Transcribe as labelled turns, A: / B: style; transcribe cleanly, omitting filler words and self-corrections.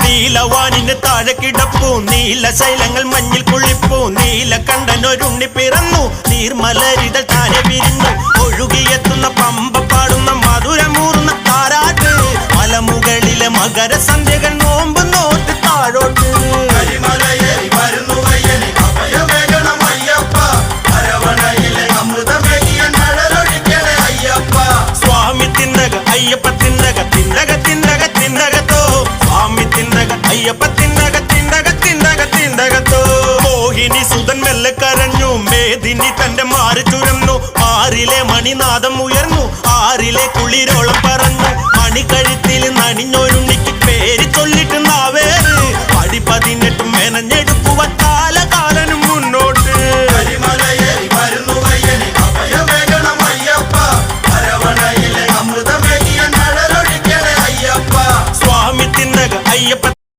A: നീലവാനിന് താഴെ കിടപ്പൂ നീല ശൈലങ്ങൾ മഞ്ഞിൽ കുളിപ്പൂ നീലകണ്ഠനൊരുണ്ണി പിറന്നു നീർമലരിതൾ താനെ വിരിഞ്ഞു ഒഴുകിയെത്തുന്ന പമ്പ പാടുന്ന മധുരമൂർന്ന താരാട്ട് മലമുകളിലെ മകരസന്ധ്യകൾ നോമ്പ് നോട്ട് താഴോട്ട് സ്വാമി തിന്നക അയ്യപ്പ തിന്നക തിന്നക തിന്നക തിന്നകത്തോ സ്വാമി തിന്നക അയ്യപ്പ തിന്നക തിന്നക തിന്നക തിന്നകത്തോ മോഹിനി സുതൻ മെല്ലെ കരഞ്ഞു മേദിനി തന്റെ മാറി ചുരന്നു ആറിലെ മണിനാദം ഉയർന്നു ആറിലെ കുളിരോളം പറഞ്ഞു മണിക്കഴുത്തിൽ നണിഞ്ഞൊരു